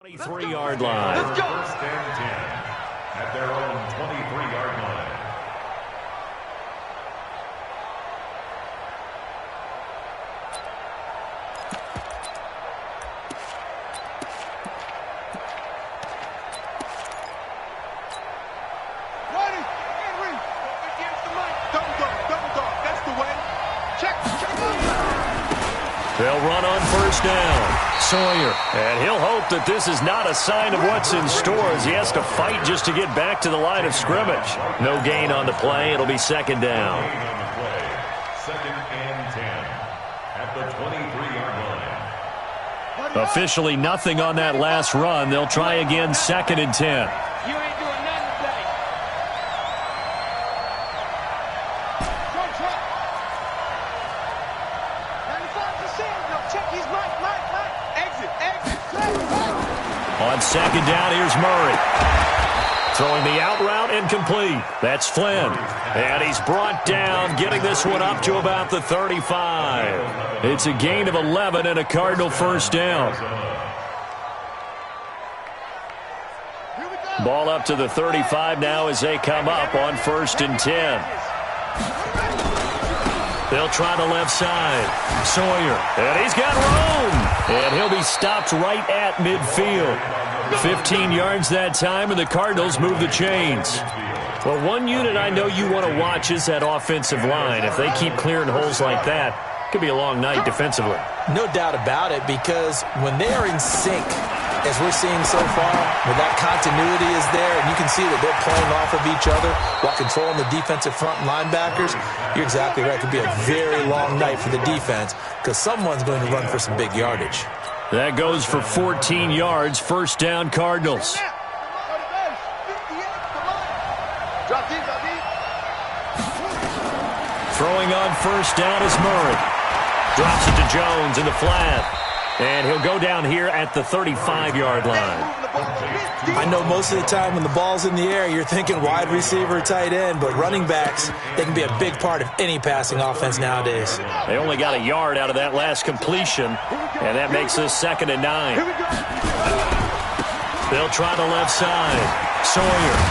23-yard line. Let's go. First and 10 at their own 23-yard line. They'll run on first down. Sawyer. And he'll hope that this is not a sign of what's in store as he has to fight just to get back to the line of scrimmage. No gain on the play. It'll be second down. Second and 10 at the 23-yard line. Officially nothing on that last run. They'll try again second and 10. You ain't doing nothing today. Truck. 95%. No, check his mic. Exit. On second down, here's Murray. Throwing the out route incomplete. That's Flynn. And he's brought down, getting this one up to about the 35. It's a gain of 11 and a Cardinal first down. Ball up to the 35 now as they come up on first and 10. They'll try the left side. Sawyer. And he's got room. And he'll be stopped right at midfield. 15 yards that time, and the Cardinals move the chains. Well, one unit I know you want to watch is that offensive line. If they keep clearing holes like that, it could be a long night defensively. No doubt about it, because when they are in sync, as we're seeing so far, where that continuity is there, and you can see that they're playing off of each other while controlling the defensive front linebackers, you're exactly right. It could be a very long night for the defense because someone's going to run for some big yardage. That goes for 14 yards, first down Cardinals. Throwing on first down is Murray. Drops it to Jones in the flat. And he'll go down here at the 35-yard line. I know most of the time when the ball's in the air, you're thinking wide receiver, tight end, but running backs, they can be a big part of any passing offense nowadays. They only got a yard out of that last completion, and that makes this second and 9. They'll try the left side. Sawyer.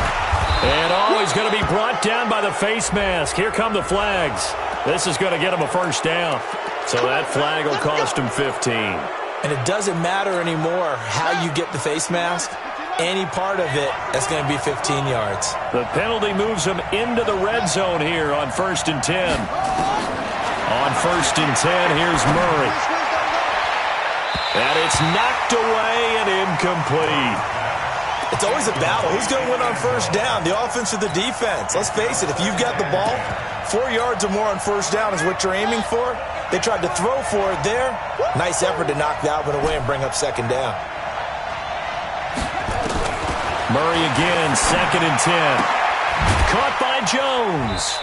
And he's going to be brought down by the face mask. Here come the flags. This is going to get him a first down. So that flag will cost him 15. And it doesn't matter anymore how you get the face mask. Any part of it, that's going to be 15 yards. The penalty moves him into the red zone here on first and 10. On first and 10, here's Murray. And it's knocked away and incomplete. It's always a battle. Who's going to win on first down, the offense or the defense? Let's face it, if you've got the ball, 4 yards or more on first down is what you're aiming for. They tried to throw for it there. Nice effort to knock that one away and bring up second down. Murray again, second and 10. Caught by Jones.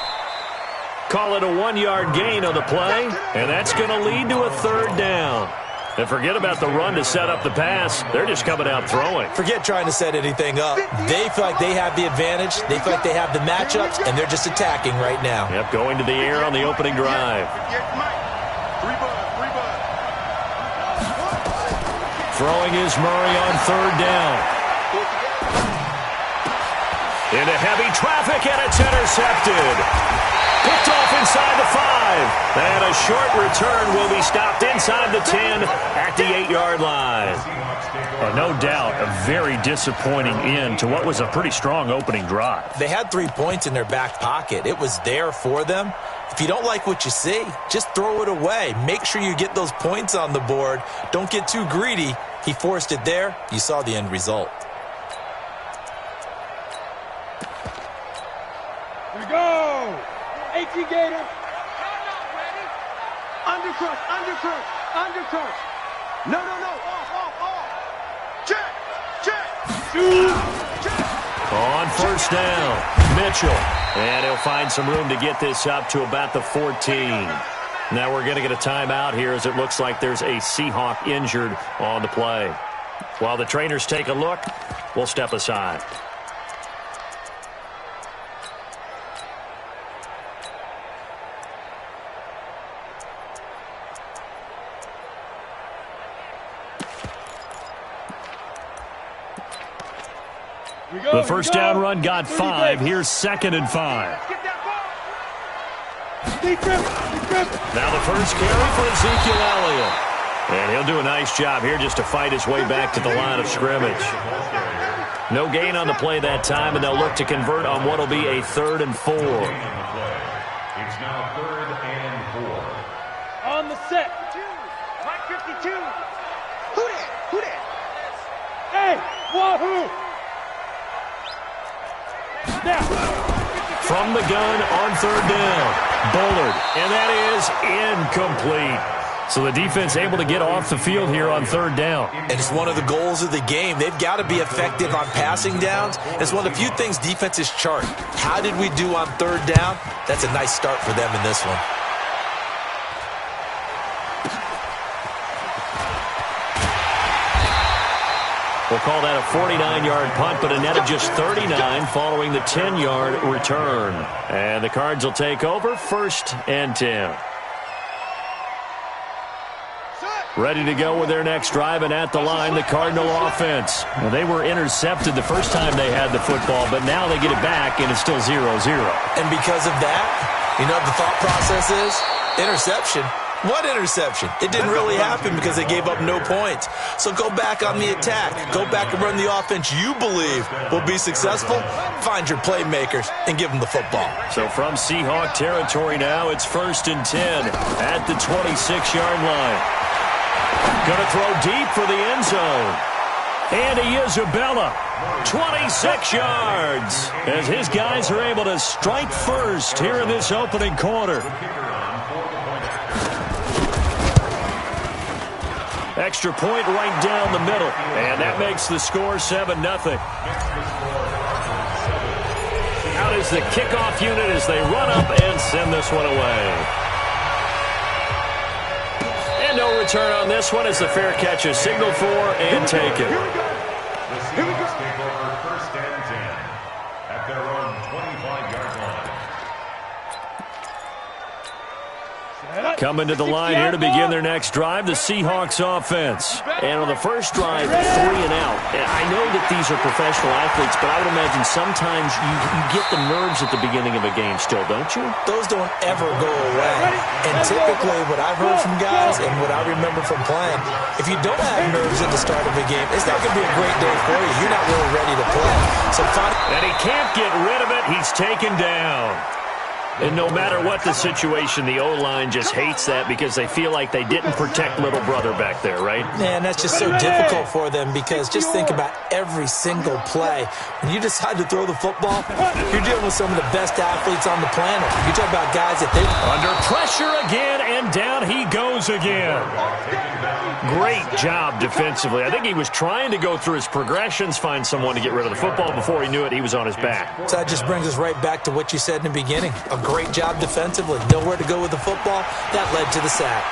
Call it a 1-yard gain on the play, and that's going to lead to a third down. And forget about the run to set up the pass. They're just coming out throwing. Forget trying to set anything up. They feel like they have the advantage. They feel like they have the matchups, and they're just attacking right now. Yep, going to the air on the opening drive. Throwing is Murray on third down. Into heavy traffic, and it's intercepted. Picked off inside the 5. And a short return will be stopped inside the 10 at the 8-yard line. No doubt a very disappointing end to what was a pretty strong opening drive. They had 3 points in their back pocket. It was there for them. If you don't like what you see, just throw it away. Make sure you get those points on the board. Don't get too greedy. He forced it there. You saw the end result. Here we go. 18 Gator. Undercrush. No. Off. Check. On first down, Mitchell. And he'll find some room to get this up to about the 14. Now we're going to get a timeout here as it looks like there's a Seahawk injured on the play. While the trainers take a look, we'll step aside. The first down run got 5. Here's 2nd and 5. Now the first carry for Ezekiel Elliott. And he'll do a nice job here just to fight his way back to the line of scrimmage. No gain on the play that time, and they'll look to convert on what will be a 3rd and 4. It's now 3rd and 4. On the set. Mike 52. Who that? Who that? Hey, wahoo! Now. From the gun on 3rd down. Bullard, and that is incomplete. So the defense able to get off the field here on 3rd down. And it's one of the goals of the game. They've got to be effective on passing downs. It's one of the few things defenses chart. How did we do on 3rd down? That's a nice start for them in this one. We'll call that a 49-yard punt, but a net of just 39 following the 10-yard return. And the Cards will take over 1st and 10. Ready to go with their next drive, and at the line, the Cardinal offense. Well, they were intercepted the first time they had the football, but now they get it back, and it's still 0-0. And because of that, you know what the thought process is? Interception. What interception? It didn't really happen because they gave up no points. So go back on the attack. Go back and run the offense you believe will be successful. Find your playmakers and give them the football. So from Seahawk territory now, it's 1st and 10 at the 26-yard line. Going to throw deep for the end zone. Andy Isabella, 26 yards, as his guys are able to strike first here in this opening quarter. Extra point right down the middle, and that makes the score 7-0. Out is the kickoff unit as they run up and send this one away. And no return on this one as the fair catch is signaled for and taken. The Seahawks take over 1st and 10 at their own 25-yard line. Coming to the line here to begin their next drive, the Seahawks offense. And on the first drive, 3 and out. And I know that these are professional athletes, but I would imagine sometimes you get the nerves at the beginning of a game still, don't you? Those don't ever go away. And typically what I've heard from guys and what I remember from playing, if you don't have nerves at the start of a game, it's not going to be a great day for you. You're not really ready to play. And he can't get rid of it. He's taken down. And no matter what the situation, the O-line just hates that because they feel like they didn't protect little brother back there, right? Man, that's just so difficult for them because just think about every single play. When you decide to throw the football, you're dealing with some of the best athletes on the planet. You talk about guys that they... Under pressure again, and down he goes again. Great job defensively. I think he was trying to go through his progressions, find someone to get rid of the football. Before he knew it, he was on his back. So that just brings us right back to what you said in the beginning. A great job defensively. Nowhere to go with the football. That led to the sack.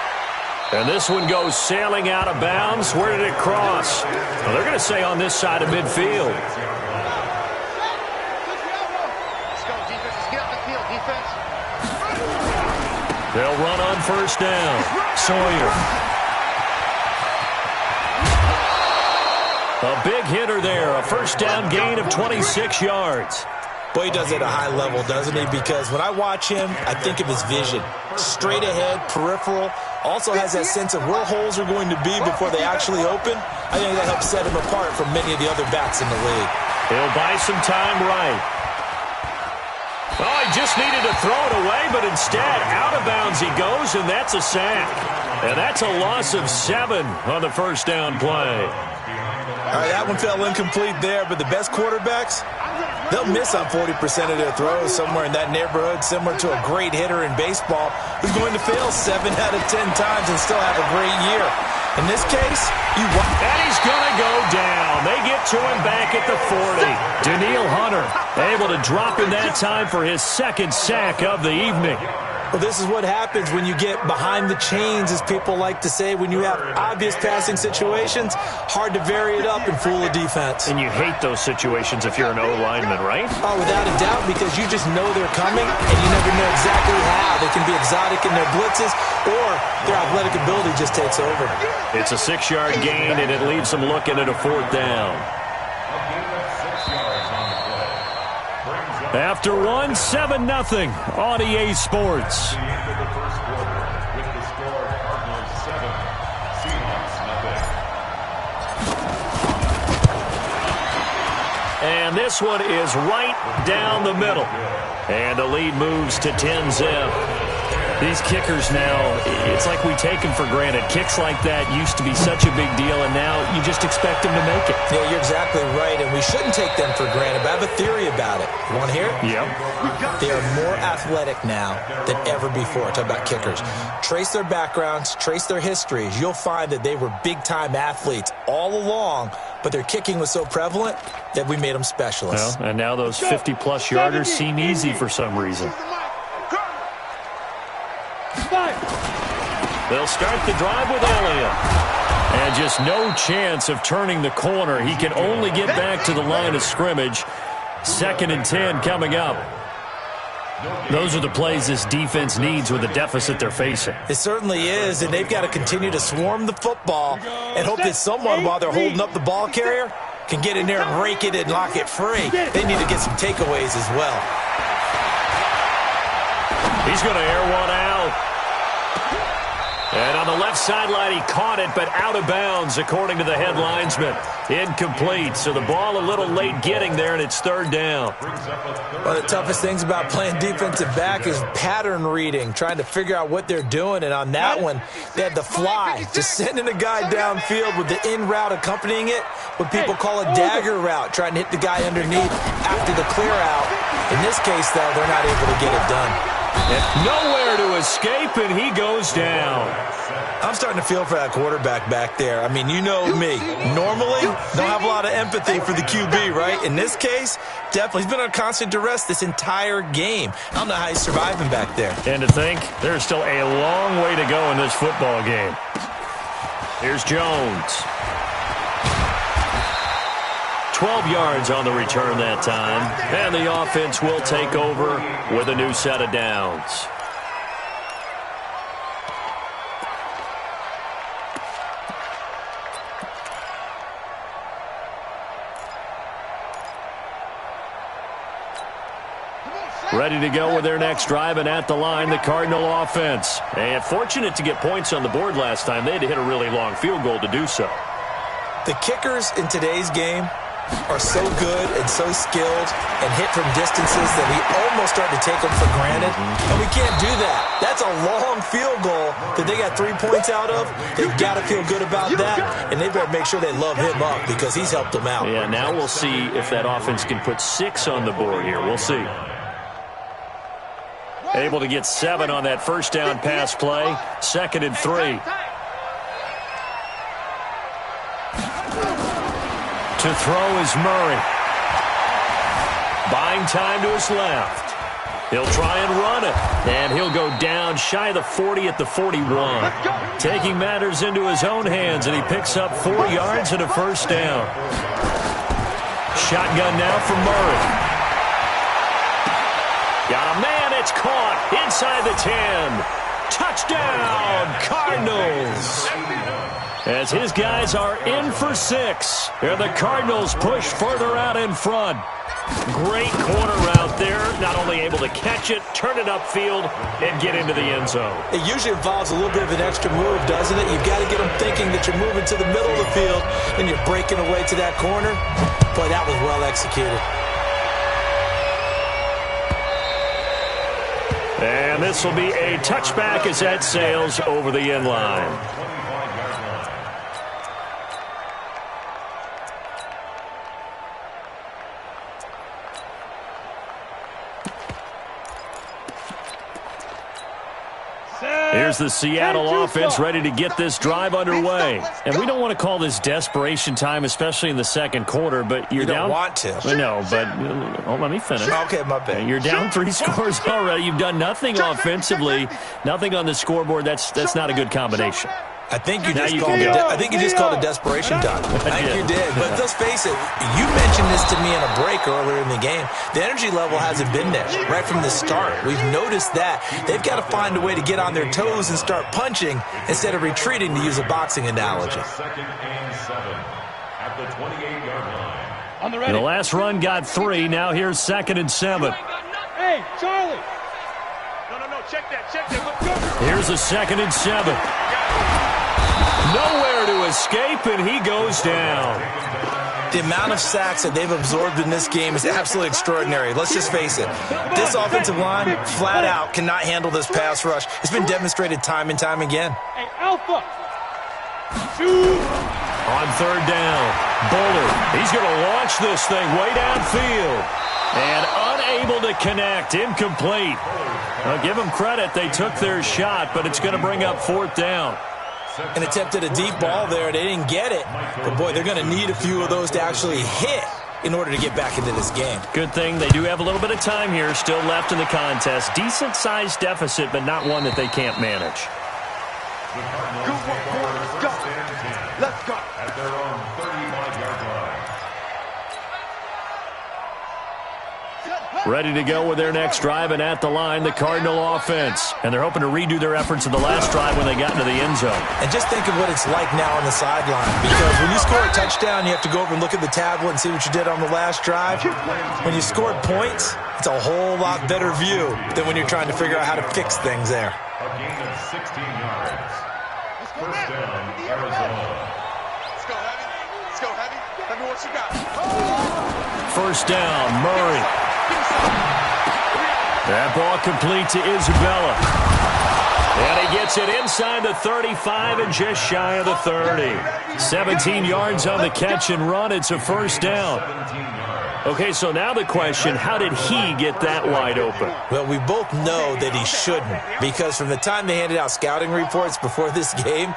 And this one goes sailing out of bounds. Where did it cross? Well, they're going to say on this side of midfield. Let's go, defense. Let's get up the field, defense. They'll run on first down. Sawyer. A big hitter there. A first down gain of 26 yards. Boy, he does it at a high level, doesn't he? Because when I watch him, I think of his vision. Straight ahead, peripheral. Also has that sense of where holes are going to be before they actually open. I think that helps set him apart from many of the other backs in the league. He'll buy some time right. Oh, he just needed to throw it away, but instead, out of bounds he goes, and that's a sack. And that's a loss of 7 on the first down play. All right, that one fell incomplete there, but the best quarterbacks, they'll miss on 40% of their throws, somewhere in that neighborhood, similar to a great hitter in baseball who's going to fail 7 out of 10 times and still have a great year. In this case, you want... And he's going to go down. They get to him back at the 40. Danielle Hunter able to drop in that time for his 2nd sack of the evening. Well, this is what happens when you get behind the chains, as people like to say. When you have obvious passing situations, hard to vary it up and fool a defense. And you hate those situations if you're an O-lineman, right? Oh, without a doubt, because you just know they're coming, and you never know exactly how. They can be exotic in their blitzes, or their athletic ability just takes over. It's a 6-yard gain, and it leaves them looking at a 4th down. A gain of 6 yards on After one, 7-0 on EA Sports. The end of the first quarter with the score Cardinals 7, Seahawks nothing. And this one is right down the middle. And the lead moves to 10-zip. These kickers now, it's like we take them for granted. Kicks like that used to be such a big deal, and now you just expect them to make it. Yeah, you're exactly right, and we shouldn't take them for granted, but I have a theory about it. You want to hear it? Yep. They are more athletic now than ever before. Talk about kickers. Trace their backgrounds, trace their histories. You'll find that they were big-time athletes all along, but their kicking was so prevalent that we made them specialists. Well, and now those 50-plus yarders seem easy for some reason. They'll start the drive with Elliott. And just no chance of turning the corner. He can only get back to the line of scrimmage. 2nd and 10 coming up. Those are the plays this defense needs with the deficit they're facing. It certainly is, and they've got to continue to swarm the football and hope that someone, while they're holding up the ball carrier, can get in there and rake it and lock it free. They need to get some takeaways as well. He's going to air one out. And on the left sideline, he caught it, but out of bounds, according to the head linesman. Incomplete, so the ball a little late getting there, and it's 3rd down. One of the toughest things about playing defensive back is pattern reading, trying to figure out what they're doing. And on that one, they had the fly, just sending a guy downfield with the in route accompanying it, what people call a dagger route, trying to hit the guy underneath after the clear out. In this case, though, they're not able to get it done. And nowhere to escape, and he goes down. I'm starting to feel for that quarterback back there. I mean, you know me. Normally, don't have a lot of empathy for the QB, right? In this case, definitely. He's been on constant duress this entire game. I don't know how he's surviving back there. And to think, there's still a long way to go in this football game. Here's Jones. 12 yards on the return that time. And the offense will take over with a new set of downs. Ready to go with their next drive, and at the line, the Cardinal offense. And fortunate to get points on the board last time. They had to hit a really long field goal to do so. The kickers in today's game are so good and so skilled and hit from distances that we almost start to take them for granted. And we can't do that. That's a long field goal that they got 3 points out of. They've got to feel good about that, and they better make sure they love him up because he's helped them out. Yeah, now we'll see if that offense can put 6 on the board here. We'll see. Able to get 7 on that first down pass play. 2nd and 3. To throw is Murray. Buying time to his left. He'll try and run it. And he'll go down shy of the 40 at the 41. Taking matters into his own hands, and he picks up 4 yards and a first down. Shotgun now for Murray. Got a man. It's caught inside the 10. Touchdown, Cardinals. As his guys are in for 6. And the Cardinals push further out in front. Great corner route there. Not only able to catch it, turn it upfield, and get into the end zone. It usually involves a little bit of an extra move, doesn't it? You've got to get them thinking that you're moving to the middle of the field and you're breaking away to that corner. Boy, that was well executed. And this will be a touchback as that sails over the end line. Here's the Seattle offense ready to get this drive underway. And we don't want to call this desperation time, especially in the second quarter, but you're down. You don't want to. No, but let me finish. Okay, my bad. You're down 3 scores already. You've done nothing offensively, nothing on the scoreboard. That's not a good combination. I think you just called it desperation time. I think you did. But let's face it, you mentioned this to me in a break earlier in the game. The energy level hasn't been there right from the start. We've noticed that. They've got to find a way to get on their toes and start punching instead of retreating, to use a boxing analogy. 2nd and 7 at the 28-yard line. On the The last run got 3. Now here's 2nd and 7. Hey, Charlie. No, check that. Let's go. Here's a 2nd and 7. Nowhere to escape, and he goes down. The amount of sacks that they've absorbed in this game is absolutely extraordinary. Let's just face it. This offensive line, flat out, cannot handle this pass rush. It's been demonstrated time and time again. Hey, Alpha. Shoot. On 3rd down, Bullard. He's going to launch this thing way downfield. And unable to connect. Incomplete. I'll give them credit. They took their shot, but it's going to bring up 4th down. An attempt at a deep ball there. They didn't get it. But, boy, they're going to need a few of those to actually hit in order to get back into this game. Good thing they do have a little bit of time here still left in the contest. Decent-sized deficit, but not one that they can't manage. Good work, boys. Go. Let's go. At their own 35-yard line. Ready to go with their next drive, and at the line, the Cardinal offense. And they're hoping to redo their efforts in the last drive when they got into the end zone. And just think of what it's like now on the sideline. Because when you score a touchdown, you have to go over and look at the tablet and see what you did on the last drive. When you scored points, it's a whole lot better view than when you're trying to figure out how to fix things there. A gain of 16 yards. First down, Arizona. Let's go, Heavy. Let me what you got. First down, Murray. That ball complete to Isabella. And he gets it inside the 35 and just shy of the 30. 17 yards on the catch and run. It's a first down. Okay, so now the question, how did he get that wide open? Well, we both know that he shouldn't, because from the time they handed out scouting reports before this game,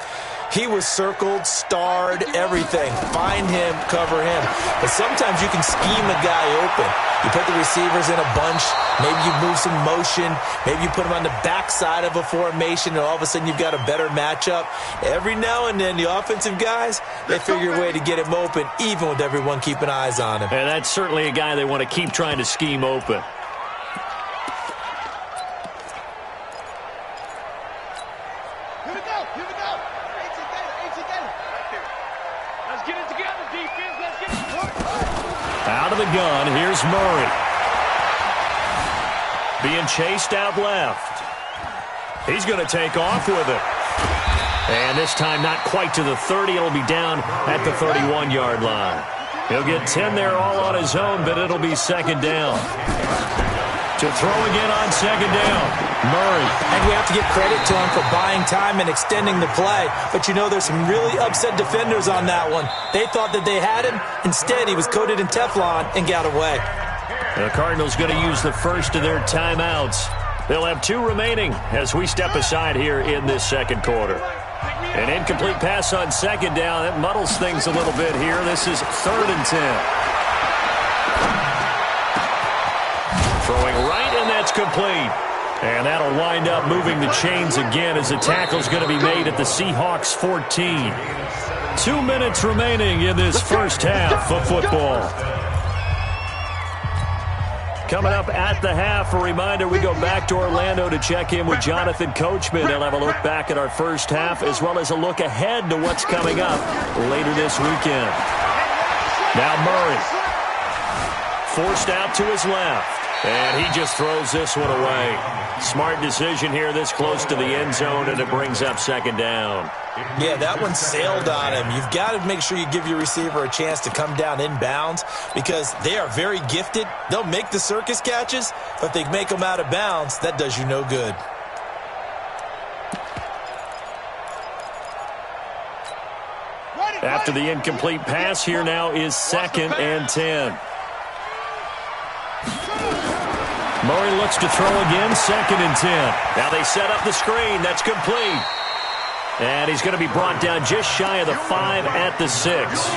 he was circled, starred, everything. Find him, cover him. But sometimes you can scheme a guy open. You put the receivers in a bunch. Maybe you move some motion. Maybe you put them on the backside of a formation, and all of a sudden you've got a better matchup. Every now and then, the offensive guys, they figure a way to get him open, even with everyone keeping eyes on him. And that's certainly a guy they want to keep trying to scheme open. Here we go. Let's get it together, defense. Let's get it. Out of the gun, here's Murray. Being chased out left. He's going to take off with it. And this time not quite to the 30. It'll be down at the 31-yard line. He'll get 10 there all on his own, but it'll be second down. To throw again on second down, Murray. And we have to give credit to him for buying time and extending the play. But you know, there's some really upset defenders on that one. They thought that they had him. Instead, he was coated in Teflon and got away. The Cardinals going to use the first of their timeouts. They'll have 2 remaining as we step aside here in this second quarter. An incomplete pass on second down. That muddles things a little bit here. This is 3rd and 10. Throwing right, and that's complete. And that'll wind up moving the chains again as the tackle's going to be made at the Seahawks 14. 2 minutes remaining in this first half of football. Coming up at the half, a reminder, we go back to Orlando to check in with Jonathan Coachman. He'll have a look back at our first half as well as a look ahead to what's coming up later this weekend. Now Murray. Forced out to his left. And he just throws this one away. Smart decision here this close to the end zone, and it brings up second down. Yeah, that one sailed on him. You've got to make sure you give your receiver a chance to come down inbounds because they are very gifted. They'll make the circus catches, but if they make them out of bounds, that does you no good. After the incomplete pass, here now is 2nd and 10. Murray looks to throw again, 2nd and 10. Now they set up the screen. That's complete. And he's going to be brought down just shy of the 5 at the 6.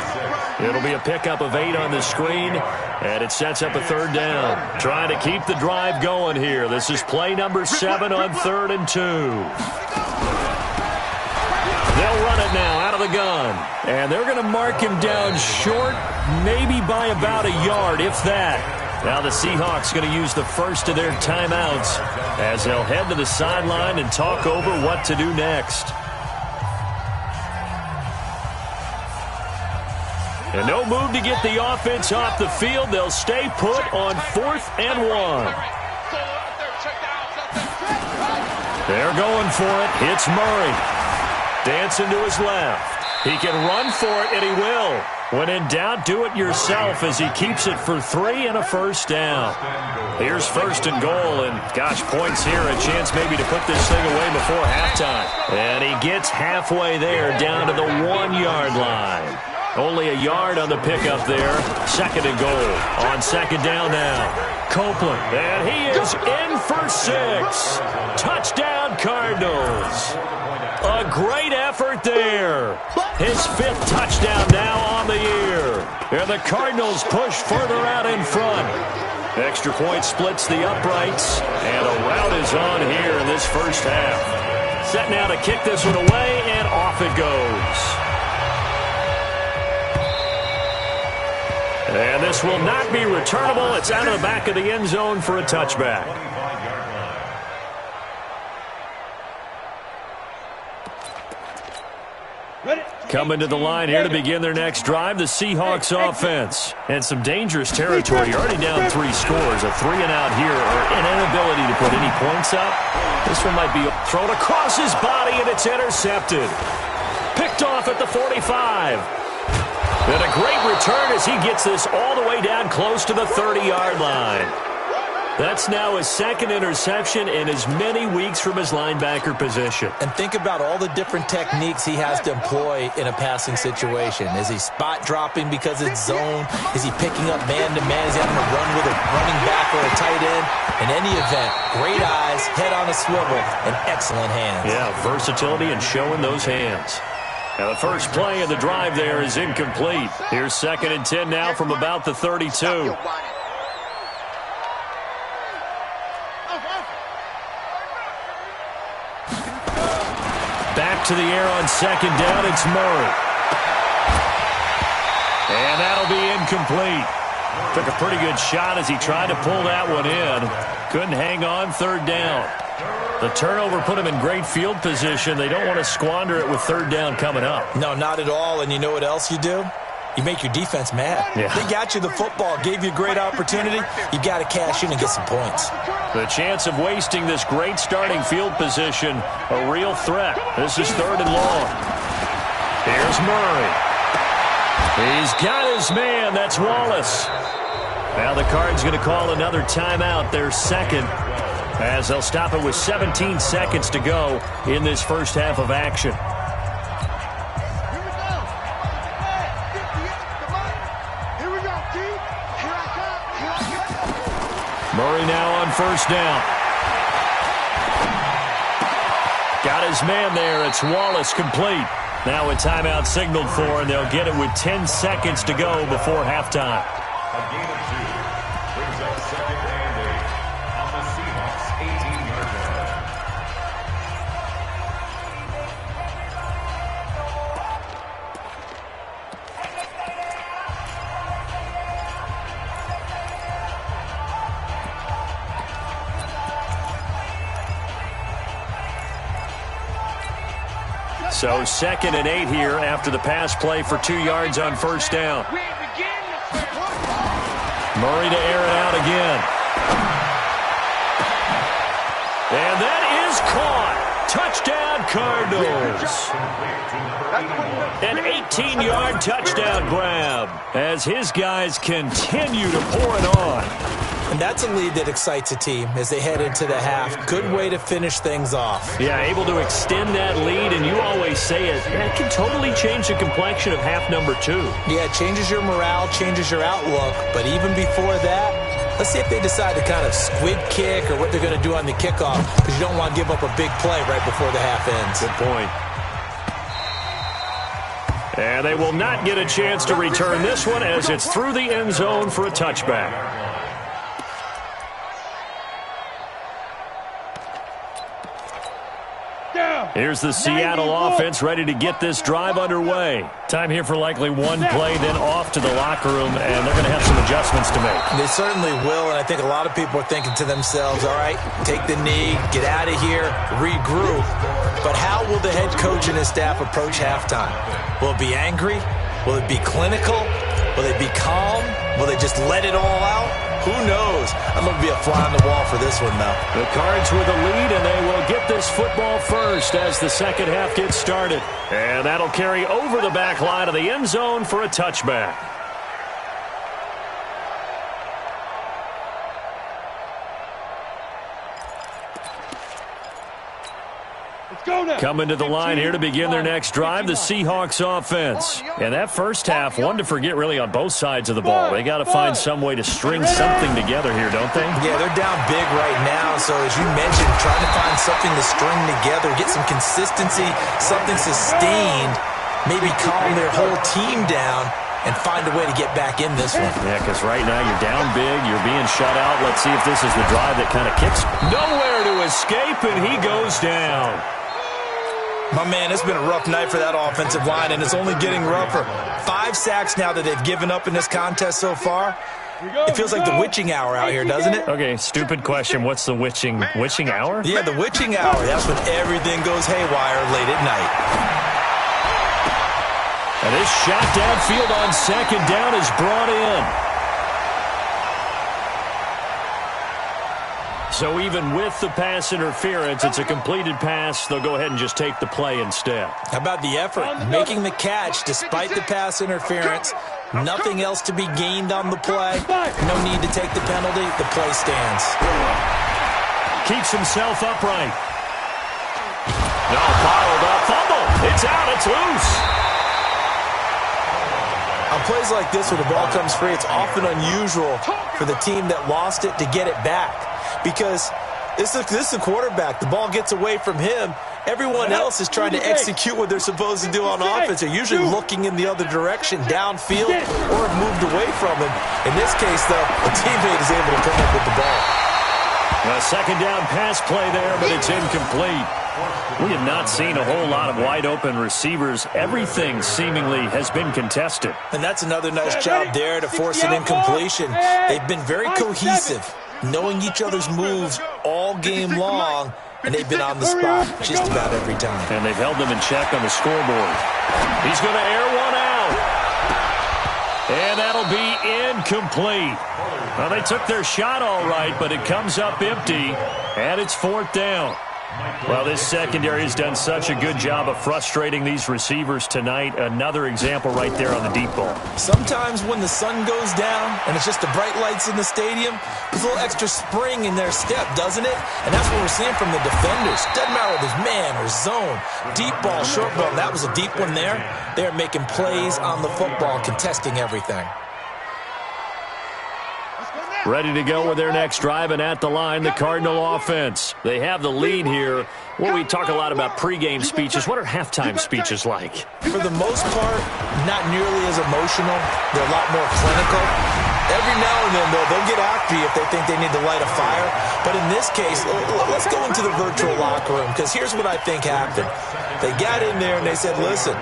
It'll be a pickup of 8 on the screen, and it sets up a 3rd down. Trying to keep the drive going here. This is play number 7 on 3rd and 2. They'll run it now out of the gun. And they're going to mark him down short, maybe by about a yard, if that. Now the Seahawks going to use the first of their timeouts as they'll head to the sideline and talk over what to do next. And no move to get the offense off the field. They'll stay put on 4th and 1. They're going for it. Hits Murray. Dancing to his left. He can run for it, and he will. When in doubt, do it yourself as he keeps it for 3 and a first down. Here's 1st and goal, and gosh, points here. A chance maybe to put this thing away before halftime. And he gets halfway there down to the 1-yard line. Only a yard on the pickup there. 2nd and goal. On 2nd down now. Copeland, and he is in for 6. Touchdown, Cardinals. A great effort there. His 5th touchdown now on the year. And the Cardinals push further out in front. Extra point splits the uprights. And a rout is on here in this first half. Set now to kick this one away, and off it goes. And this will not be returnable. It's out of the back of the end zone for a touchback. Coming to the line here to begin their next drive, the Seahawks offense. And some dangerous territory. You're already down 3 scores. A 3-and-out here, or an inability to put any points up. This one might be thrown across his body, and it's intercepted. Picked off at the 45. And a great return as he gets this all the way down close to the 30-yard line. That's now his 2nd interception in as many weeks from his linebacker position. And think about all the different techniques he has to employ in a passing situation. Is he spot dropping because it's zone? Is he picking up man-to-man? Is he having to run with a running back or a tight end? In any event, great eyes, head on a swivel, and excellent hands. Yeah, versatility and showing those hands. Now the first play of the drive there is incomplete. Here's 2nd and 10 now from about the 32. Back to the air on 2nd down, it's Murray. And that'll be incomplete. Took a pretty good shot as he tried to pull that one in. Couldn't hang on, 3rd down. The turnover put him in great field position. They don't want to squander it with 3rd down coming up. No, not at all. And you know what else you do? You make your defense mad. Yeah. They got you the football, gave you a great opportunity. You got to cash in and get some points. The chance of wasting this great starting field position, a real threat. This is 3rd and long. Here's Murray. He's got his man. That's Wallace. Now the Cards going to call another timeout, their 2nd, as they'll stop it with 17 seconds to go in this first half of action. Murray now on 1st down. Got his man there. It's Wallace complete. Now a timeout signaled for, and they'll get it with 10 seconds to go before halftime. A gain of 2 brings up 2nd and 8 on the Seahawks' 18-yard line. So 2nd and 8 here after the pass play for 2 yards on 1st down. Murray to air it out again. And that is caught. Touchdown, Cardinals. An 18-yard touchdown grab as his guys continue to pour it on. And that's a lead that excites a team as they head into the half. Good way to finish things off. Yeah, able to extend that lead, and you always say it can totally change the complexion of half number 2. Yeah, it changes your morale, changes your outlook. But even before that, let's see if they decide to kind of squib kick or what they're going to do on the kickoff, because you don't want to give up a big play right before the half ends. Good point. And they will not get a chance to return this one as it's through the end zone for a touchback. Here's the Seattle offense ready to get this drive underway. Time here for likely one play, then off to the locker room, and they're going to have some adjustments to make. They certainly will, and I think a lot of people are thinking to themselves, all right, take the knee, get out of here, regroup. But how will the head coach and his staff approach halftime? Will it be angry? Will it be clinical? Will they be calm? Will they just let it all out? Who knows? I'm going to be a fly on the wall for this one, though. The Cards with a lead, and they will get this football first as the second half gets started. And that'll carry over the back line of the end zone for a touchback. Coming to the line here to begin their next drive, the Seahawks offense. And that first half, one to forget really on both sides of the ball. They got to find some way to string something together here, don't they? Yeah, they're down big right now. So as you mentioned, trying to find something to string together, get some consistency, something sustained, maybe calm their whole team down and find a way to get back in this one. Yeah, because right now you're down big, you're being shut out. Let's see if this is the drive that kind of kicks. Nowhere to escape, and he goes down. My man, it's been a rough night for that offensive line, and it's only getting rougher. 5 sacks now that they've given up in this contest so far. It feels like the witching hour out here, doesn't it? Okay, stupid question. What's the witching hour? Yeah, the witching hour. That's when everything goes haywire late at night. And this shot downfield on second down is brought in. So even with the pass interference, it's a completed pass. They'll go ahead and just take the play instead. How about the effort? Making the catch despite the pass interference. Nothing else to be gained on the play. No need to take the penalty. The play stands. Keeps himself upright. No, followed up. Fumble. It's out. It's loose. On plays like this where the ball comes free, it's often unusual for the team that lost it to get it back. Because this is the quarterback. The ball gets away from him. Everyone else is trying to execute what they're supposed to do on offense. They're usually looking in the other direction, downfield, or have moved away from him. In this case, though, a teammate is able to come up with the ball. A second down pass play there, but it's incomplete. We have not seen a whole lot of wide-open receivers. Everything seemingly has been contested. And that's another nice job there to force an incompletion. They've been very cohesive, knowing each other's moves all game long, and they've been on the spot just about every time. And they've held them in check on the scoreboard. He's going to air one out. And that'll be incomplete. Well, they took their shot all right, but it comes up empty, and it's fourth down. Well, this secondary has done such a good job of frustrating these receivers tonight. Another example right there on the deep ball. Sometimes when the sun goes down and it's just the bright lights in the stadium, there's a little extra spring in their step, doesn't it? And that's what we're seeing from the defenders. Doesn't matter whether it's man or zone, deep ball, short ball. That was a deep one there. They're making plays on the football, contesting everything. Ready to go with their next drive, and at the line, the Cardinal offense. They have the lead here. Well, we talk a lot about pregame speeches. What are halftime speeches like? For the most part, not nearly as emotional. They're a lot more clinical. Every now and then, though, they'll get after you if they think they need to light a fire. But in this case, let's go into the virtual locker room, because here's what I think happened. They got in there and they said, listen,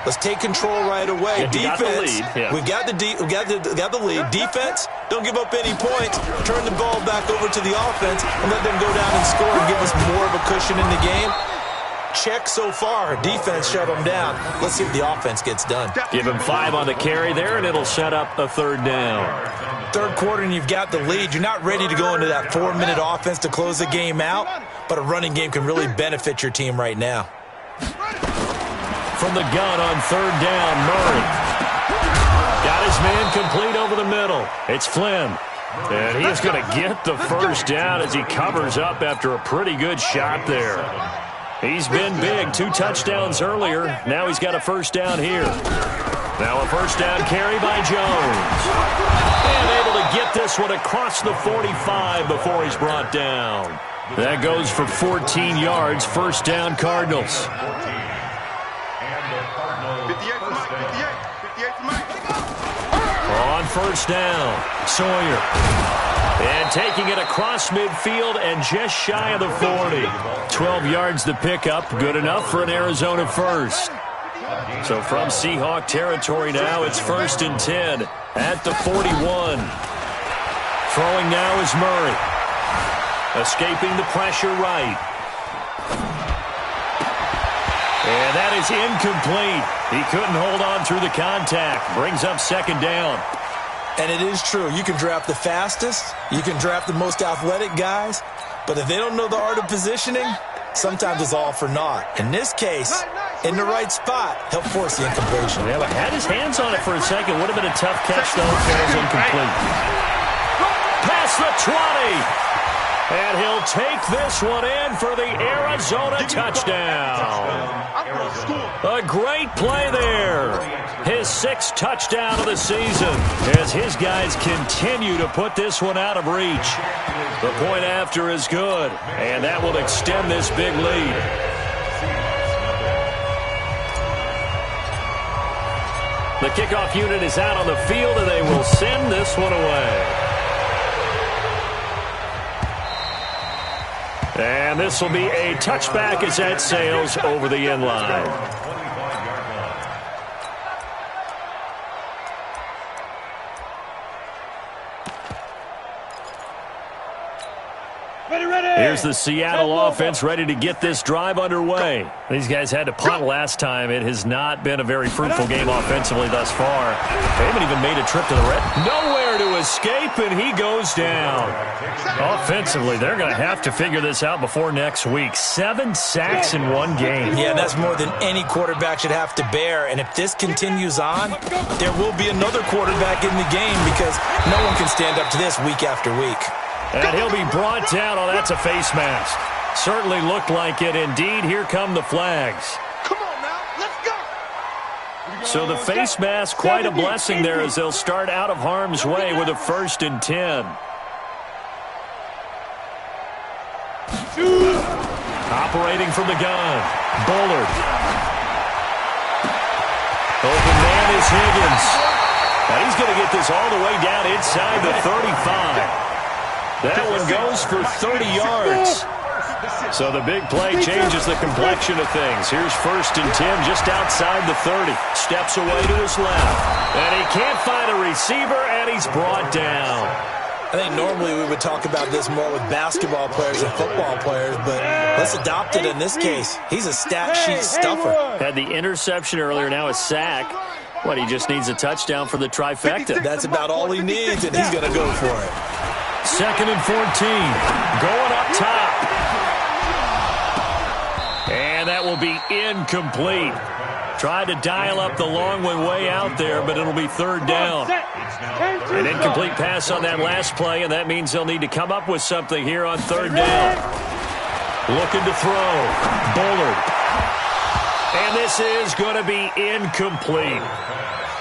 let's take control right away. Yeah, defense, we've got the lead. Defense, don't give up any points. Turn the ball back over to the offense and let them go down and score and give us more of a cushion in the game. Check so far. Defense shut them down. Let's see if the offense gets done. Give him 5 on the carry there, and it'll set up a third down. Third quarter, and you've got the lead. You're not ready to go into that 4-minute offense to close the game out, but a running game can really benefit your team right now. From the gun on third down, Murray. Got his man complete over the middle. It's Flynn. And he is going to get the first down as he covers up after a pretty good shot there. He's been big. 2 touchdowns earlier. Now he's got a first down here. Now a first down carry by Jones. And able to get this one across the 45 before he's brought down. That goes for 14 yards. First down, Cardinals. On first down, Sawyer. And taking it across midfield and just shy of the 40. 12 yards the pickup, good enough for an Arizona first. So from Seahawk territory now, it's 1st and 10 at the 41. Throwing now is Murray. Escaping the pressure right. And that is incomplete. He couldn't hold on through the contact. Brings up second down. And it is true. You can draft the fastest. You can draft the most athletic guys. But if they don't know the art of positioning, sometimes it's all for naught. In this case, in the right spot, he'll force the incompletion. Yeah, but had his hands on it for a second. Would have been a tough catch, though. Falls incomplete. Past the 20. And he'll take this one in for the Arizona touchdown. A great play there. His 6th touchdown of the season as his guys continue to put this one out of reach. The point after is good, and that will extend this big lead. The kickoff unit is out on the field, and they will send this one away. And this will be a touchback as that sails over the end line. Here's the Seattle offense ready to get this drive underway. These guys had to punt last time. It has not been a very fruitful game offensively thus far. They haven't even made a trip to the red. Nowhere to escape, and he goes down. Offensively, they're going to have to figure this out before next week. 7 sacks in one game. Yeah, that's more than any quarterback should have to bear. And if this continues on, there will be another quarterback in the game because no one can stand up to this week after week. And he'll be brought down. Oh, that's a face mask. Certainly looked like it. Indeed, here come the flags. Come on now, let's go. So the face mask, quite a blessing there as they'll start out of harm's way with a 1st and 10. Operating from the gun, Bullard. Open man is Higgins. Now he's going to get this all the way down inside the 35. That one goes for 30 yards. So the big play changes the complexion of things. Here's 1st and 10 just outside the 30. Steps away to his left. And he can't find a receiver, and he's brought down. I think normally we would talk about this more with basketball players and football players, but let's adopt it in this case. He's a stat sheet stuffer. Had the interception earlier, now a sack. What, he just needs a touchdown for the trifecta. That's about all he needs, and he's going to go for it. 2nd and 14, going up top. And that will be incomplete. Tried to dial up the long one way out there, but it'll be 3rd down. An incomplete pass on that last play, and that means they'll need to come up with something here on 3rd down. Looking to throw. Bullard. And this is going to be incomplete.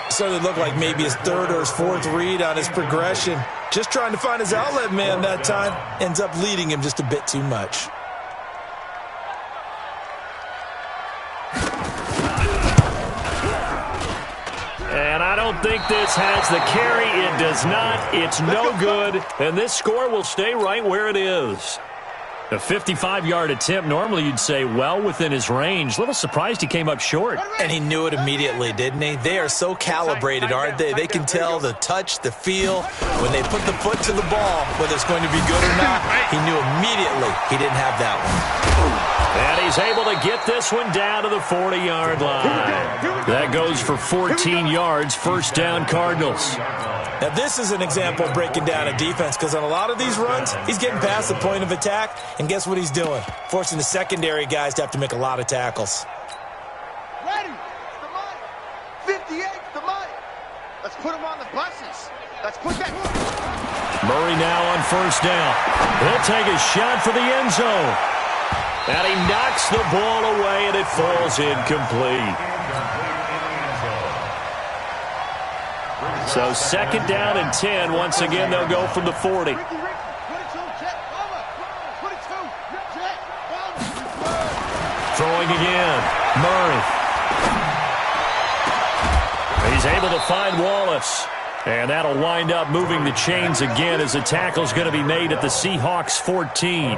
Certainly looked like maybe his 3rd or his 4th read on his progression. Just trying to find his outlet man that time. Ends up leading him just a bit too much. And I don't think this has the carry. It does not. It's no good. And this score will stay right where it is. A 55-yard attempt, normally you'd say well within his range. A little surprised he came up short. And he knew it immediately, didn't he? They are so calibrated, aren't they? They can tell the touch, the feel. When they put the foot to the ball, whether it's going to be good or not, he knew immediately he didn't have that one. And he's able to get this one down to the 40-yard line. That goes for 14 yards, 1st down Cardinals. Now, this is an example of breaking down a defense because on a lot of these runs, he's getting past the point of attack, and guess what he's doing? Forcing the secondary guys to have to make a lot of tackles. Ready? The money. 58, the money. Let's put him on the buses. Let's put that. Murray now on 1st down. He'll take a shot for the end zone. And he knocks the ball away, and it falls incomplete. So 2nd down and 10. Once again, they'll go from the 40. Throwing again. Murray. He's able to find Wallace. And that'll wind up moving the chains again as the tackle's going to be made at the Seahawks 14.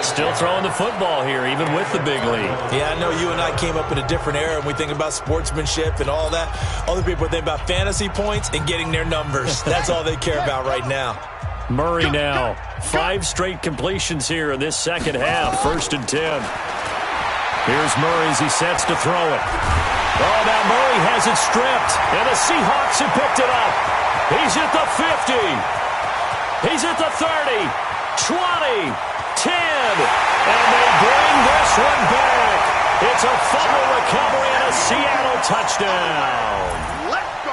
Still throwing the football here, even with the big lead. Yeah, I know you and I came up in a different era, and we think about sportsmanship and all that. Other people think about fantasy points and getting their numbers. That's all they care about right now. Murray now. 5 straight completions here in this second half. 1st and 10. Here's Murray as he sets to throw it. Oh, now Murray has it stripped, and the Seahawks have picked it up. He's at the 50. He's at the 30, 20, 10, and they bring this one back. It's a fumble recovery and a Seattle touchdown. Let's go.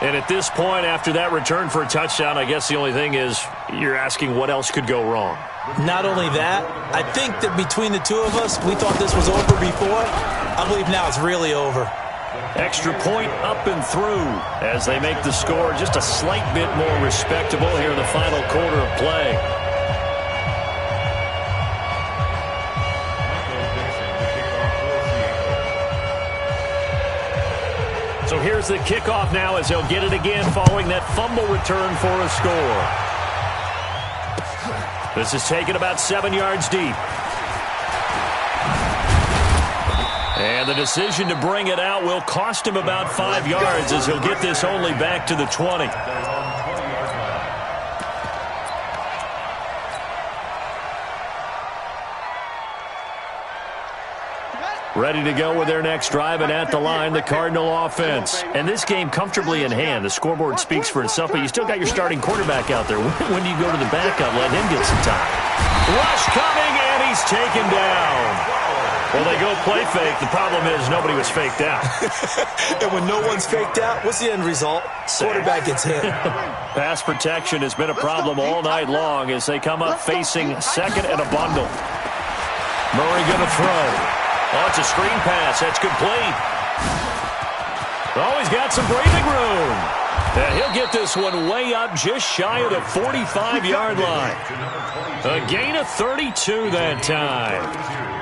And at this point, after that return for a touchdown, I guess the only thing is you're asking what else could go wrong. Not only that, I think that between the two of us, we thought this was over before. I believe now it's really over. Extra point up and through as they make the score just a slight bit more respectable here in the final quarter of play. So here's the kickoff now as they'll get it again following that fumble return for a score. This is taken about 7 yards deep. And the decision to bring it out will cost him about 5 yards as he'll get this only back to the 20. Ready to go with their next drive, and at the line, the Cardinal offense. And this game comfortably in hand. The scoreboard speaks for itself, but you still got your starting quarterback out there. When do you go to the backup, let him get some time? Rush coming, and he's taken down. Well, they go play fake. The problem is nobody was faked out. And when no one's faked out, what's the end result? Quarterback gets hit. Pass protection has been a problem all night long as they come up facing second and a bundle. Murray going to throw. Oh, it's a screen pass. That's complete. Oh, he's got some breathing room. And he'll get this one way up just shy of the 45-yard line. A gain of 32 that time.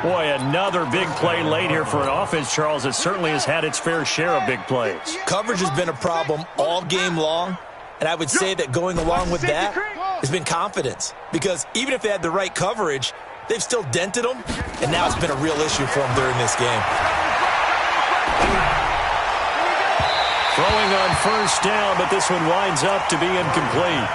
Boy, another big play late here for an offense, Charles, that certainly has had its fair share of big plays. Coverage has been a problem all game long, and I would say that going along with that has been confidence. Because even if they had the right coverage, they've still dented them, and now it's been a real issue for them during this game. Throwing on first down, but this one winds up to be incomplete.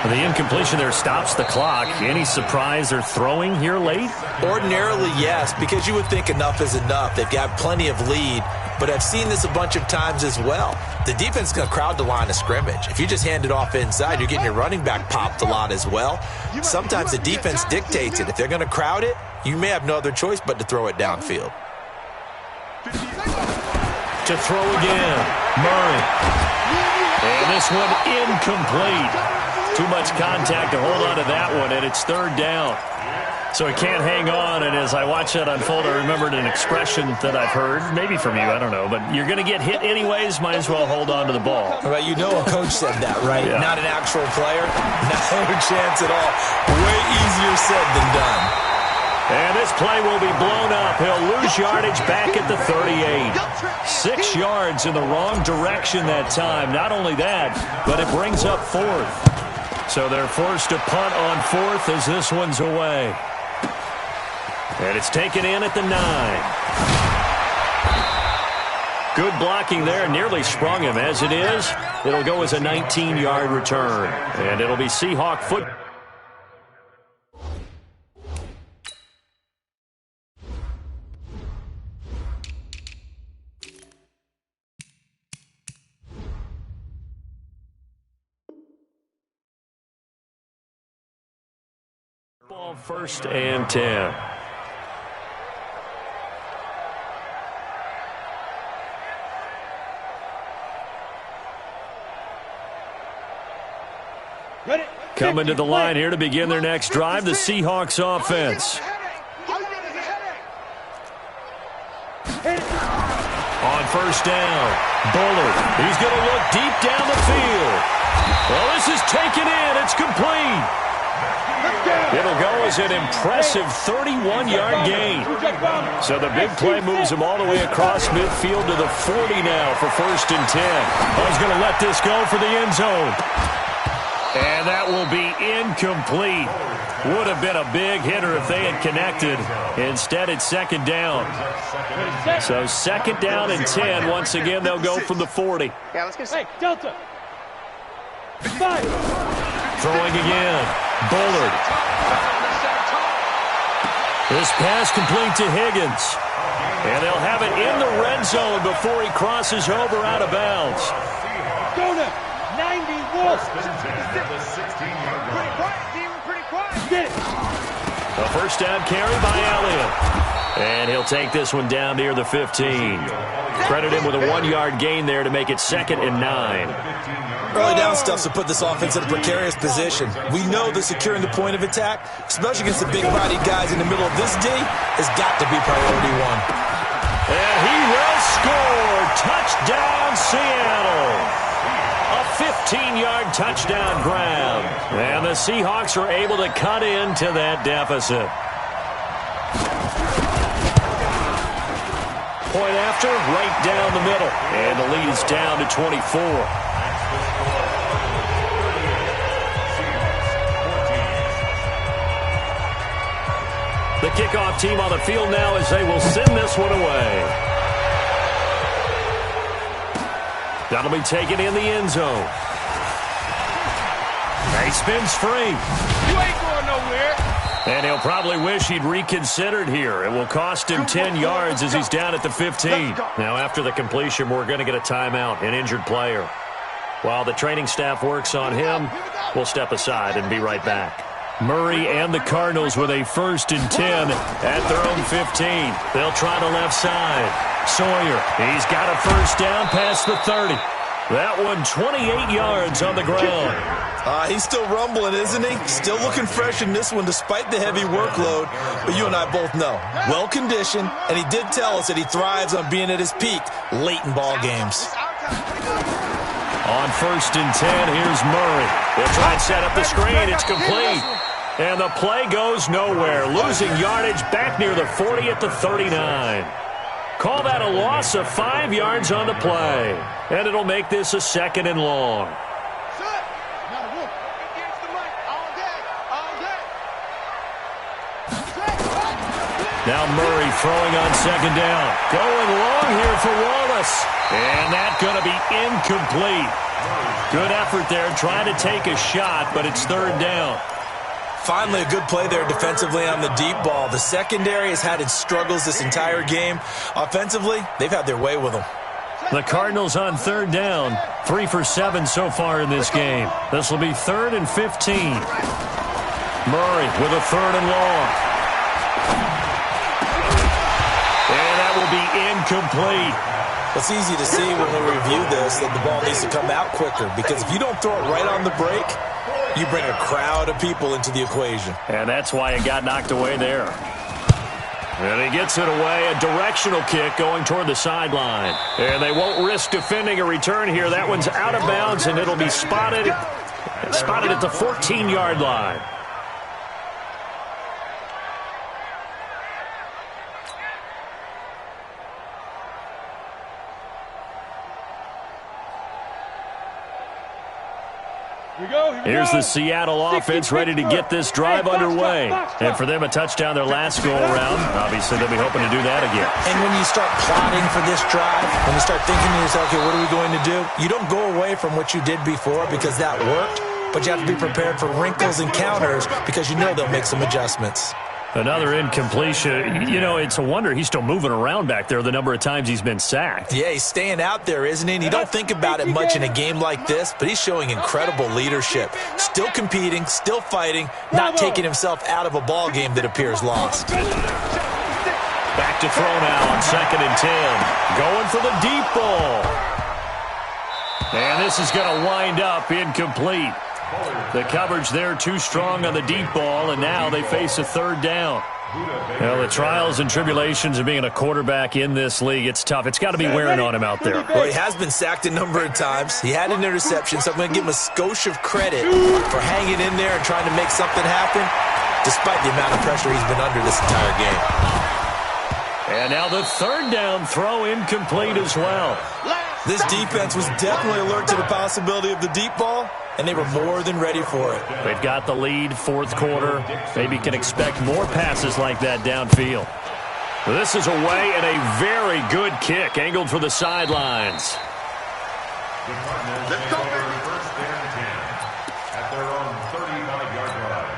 The incompletion there stops the clock. Any surprise they're throwing here late? Ordinarily, yes, because you would think enough is enough. They've got plenty of lead, but I've seen this a bunch of times as well. The defense is going to crowd the line of scrimmage. If you just hand it off inside, you're getting your running back popped a lot as well. Sometimes the defense dictates it. If they're going to crowd it, you may have no other choice but to throw it downfield. To throw again, Murray. And this one incomplete. Too much contact to hold on to that one, and it's third down. So he can't hang on, and as I watch that unfold, I remembered an expression that I've heard, maybe from you, I don't know, but you're going to get hit anyways, might as well hold on to the ball. Right, you know a coach said that, right? Yeah. Not an actual player. No chance at all. Way easier said than done. And this play will be blown up. He'll lose yardage back at the 38. 6 yards in the wrong direction that time. Not only that, but it brings up fourth. So they're forced to punt on fourth as this one's away. And it's taken in at the 9. Good blocking there. Nearly sprung him. As it is, it'll go as a 19-yard return. And it'll be Seahawk football. Ball first and 10. Coming to the line here to begin their next drive, the Seahawks offense. On first down, Bullard. He's going to look deep down the field. Well, this is taken in. It's complete. It'll go as an impressive 31-yard gain. So the big play moves him all the way across midfield to the 40 now for first and 10. He's going to let this go for the end zone. And that will be incomplete. Would have been a big hitter if they had connected. Instead, it's second down. So second down and 10. Once again, they'll go from the 40. Yeah, let's get hey, Delta. 5. Throwing again. Bullard. This pass complete to Higgins. And they'll have it in the red zone before he crosses over out of bounds. Go now. 91. The 16-yard line. Pretty quiet. Get it. A first down carry by Elliott. And he'll take this one down near the 15. Credit him with a 1-yard gain there to make it 2nd and 9. Early down stuff to put this offense in a precarious position. We know that securing the point of attack, especially against the big-bodied guys in the middle of this D, has got to be priority one. And he will score. Touchdown, Seattle. A 15-yard touchdown grab. And the Seahawks are able to cut into that deficit. Point after, right down the middle. And the lead is down to 24. The kickoff team on the field now as they will send this one away. That'll be taken in the end zone. He spins free. You ain't going nowhere. And he'll probably wish he'd reconsidered here. It will cost him 10 yards as he's down at the 15. Now, after the completion, we're going to get a timeout, an injured player. While the training staff works on him, we'll step aside and be right back. Murray and the Cardinals with a 1st and 10 at their own 15. They'll try the left side. Sawyer, he's got a first down past the 30. That one 28 yards on the ground. He's still rumbling, isn't he? Still looking fresh in this one despite the heavy workload. But you and I both know, well-conditioned, and he did tell us that he thrives on being at his peak late in ball games. On 1st and 10, here's Murray. They'll try and set up the screen. It's complete. And the play goes nowhere. Losing yardage back near the 40 at the 39. Call that a loss of 5 yards on the play. And it'll make this a 2nd and long. Now Murray throwing on 2nd down. Going long here for Wallace. And that's going to be incomplete. Good effort there trying to take a shot, but it's 3rd down. Finally, a good play there defensively on the deep ball. The secondary has had its struggles this entire game. Offensively, they've had their way with them. The Cardinals on 3rd down. 3 for 7 so far in this game. This will be 3rd and 15. Murray with a 3rd and long. And that will be incomplete. It's easy to see when we review this that the ball needs to come out quicker, because if you don't throw it right on the break, you bring a crowd of people into the equation. And that's why it got knocked away there. And he gets it away, a directional kick going toward the sideline. And they won't risk defending a return here. That one's out of bounds, and it'll be spotted at the 14-yard line. Here's the Seattle offense ready to get this drive underway. And for them, a touchdown their last go-around. Obviously, they'll be hoping to do that again. And when you start plotting for this drive, when you start thinking to yourself, okay, what are we going to do? You don't go away from what you did before because that worked, but you have to be prepared for wrinkles and counters because you know they'll make some adjustments. Another incompletion. You know, it's a wonder he's still moving around back there the number of times he's been sacked. Yeah, he's staying out there, isn't he? And you don't think about it much in a game like this, but he's showing incredible leadership. Still competing, still fighting, not taking himself out of a ball game that appears lost. Back to throw now on 2nd and 10. Going for the deep ball. And this is going to wind up incomplete. The coverage there too strong on the deep ball, and now they face a 3rd down. Well, the trials and tribulations of being a quarterback in this league, it's tough. It's got to be wearing on him out there. Well, he has been sacked a number of times. He had an interception, so I'm going to give him a skosh of credit for hanging in there and trying to make something happen, despite the amount of pressure he's been under this entire game. And now the 3rd down throw incomplete as well. This defense was definitely alert to the possibility of the deep ball, and they were more than ready for it. They've got the lead, 4th quarter. Maybe can expect more passes like that downfield. This is away and a very good kick, angled for the sidelines. The Cardinals take over 1st and 10 at their own 35-yard line.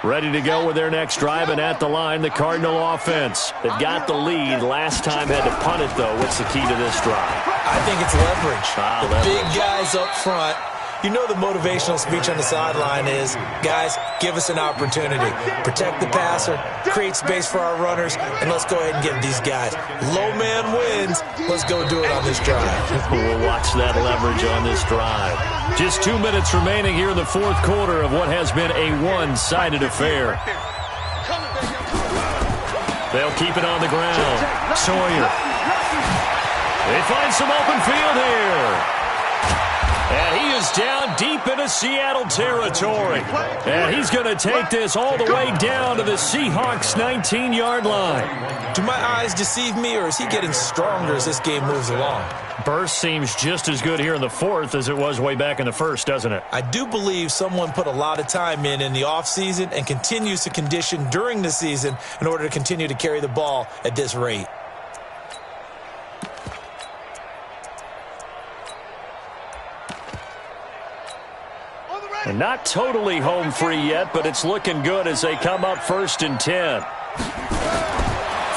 Ready to go with their next drive, and at the line, the Cardinal offense. They've got the lead. Last time had to punt it, though. What's the key to this drive? I think it's leverage. Leverage. Big guys up front. You know the motivational speech on the sideline is, guys, give us an opportunity. Protect the passer, create space for our runners, and let's go ahead and get these guys. Low man wins. Let's go do it on this drive. We'll watch that leverage on this drive. Just 2 minutes remaining here in the fourth quarter of what has been a one-sided affair. They'll keep it on the ground. Sawyer. They find some open field here. And he is down deep into Seattle territory. And he's going to take this all the way down to the Seahawks' 19-yard line. Do my eyes deceive me, or is he getting stronger as this game moves along? Burst seems just as good here in the fourth as it was way back in the first, doesn't it? I do believe someone put a lot of time in the offseason and continues to condition during the season in order to continue to carry the ball at this rate. And not totally home free yet, but it's looking good as they come up 1st and 10.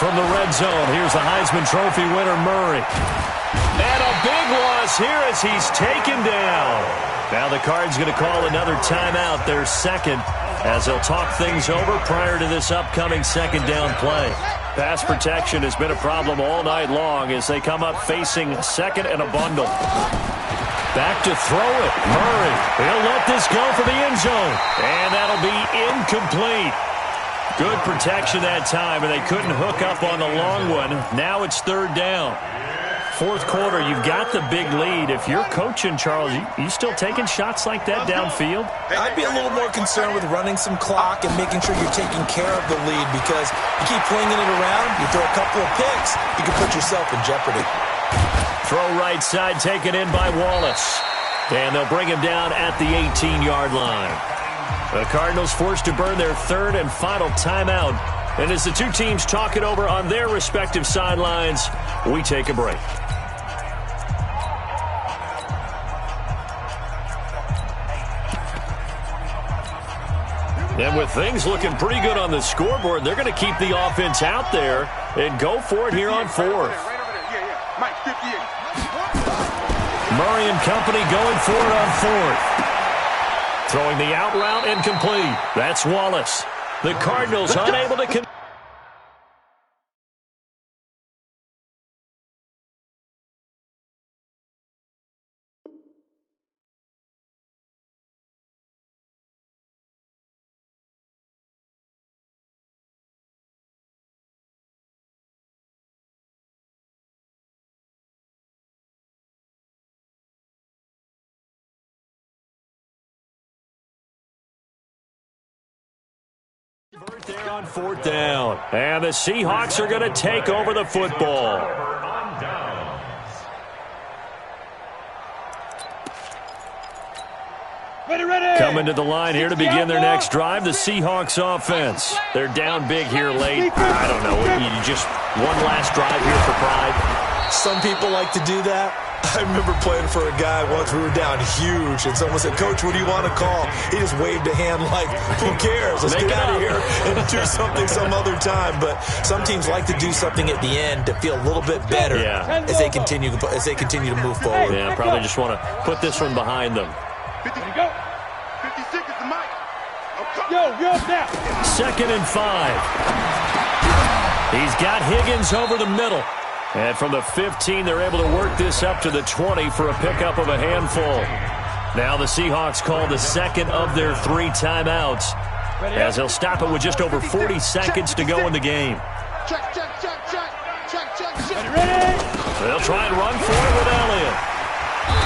From the red zone, here's the Heisman Trophy winner, Murray. And a big loss here as he's taken down. Now the Cards going to call another timeout, their second, as they'll talk things over prior to this upcoming second down play. Pass protection has been a problem all night long as they come up facing second and a bundle. Back to throw it. Murray. He'll let this go for the end zone. And that'll be incomplete. Good protection that time, and they couldn't hook up on the long one. Now it's 3rd down. Fourth quarter, you've got the big lead. If you're coaching, Charles, you still taking shots like that downfield? I'd be a little more concerned with running some clock and making sure you're taking care of the lead, because you keep flinging it around, you throw a couple of picks, you can put yourself in jeopardy. Throw right side taken in by Wallace. And they'll bring him down at the 18-yard line. The Cardinals forced to burn their 3rd and final timeout. And as the two teams talk it over on their respective sidelines, we take a break. And with things looking pretty good on the scoreboard, they're going to keep the offense out there and go for it here on 4th. Murray and company going for it on 4th. Throwing the out route incomplete. That's Wallace. The Cardinals unable to there on 4th down. And the Seahawks are going to take over the football. Coming to the line here to begin their next drive, the Seahawks offense. They're down big here late. I don't know. You just one last drive here for pride. Some people like to do that. I remember playing for a guy once. We were down huge, and someone said, "Coach, what do you want to call?" He just waved a hand like, "Who cares? Let's get out of here and do something some other time." But some teams like to do something at the end to feel a little bit better as they continue to move forward. Yeah, probably just want to put this one behind them. 50 to go. 56 is the mic. Yo, now. 2nd and 5. He's got Higgins over the middle. And from the 15, they're able to work this up to the 20 for a pickup of a handful. Now the Seahawks call the second of their 3 timeouts, as they'll stop it with just over 40 seconds to go in the game. Check. They'll try and run for it with Elliott.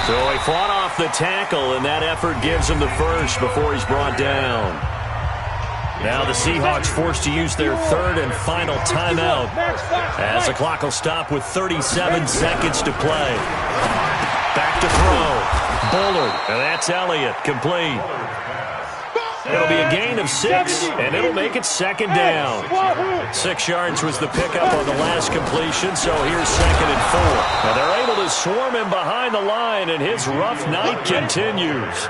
So he fought off the tackle, and that effort gives him the first before he's brought down. Now the Seahawks forced to use their 3rd and final timeout, as the clock will stop with 37 seconds to play. Back to throw. Bullard, and that's Elliott, complete. It'll be a gain of 6, and it'll make it 2nd down. 6 yards was the pickup on the last completion, so here's 2nd and 4. Now they're able to swarm him behind the line, and his rough night continues.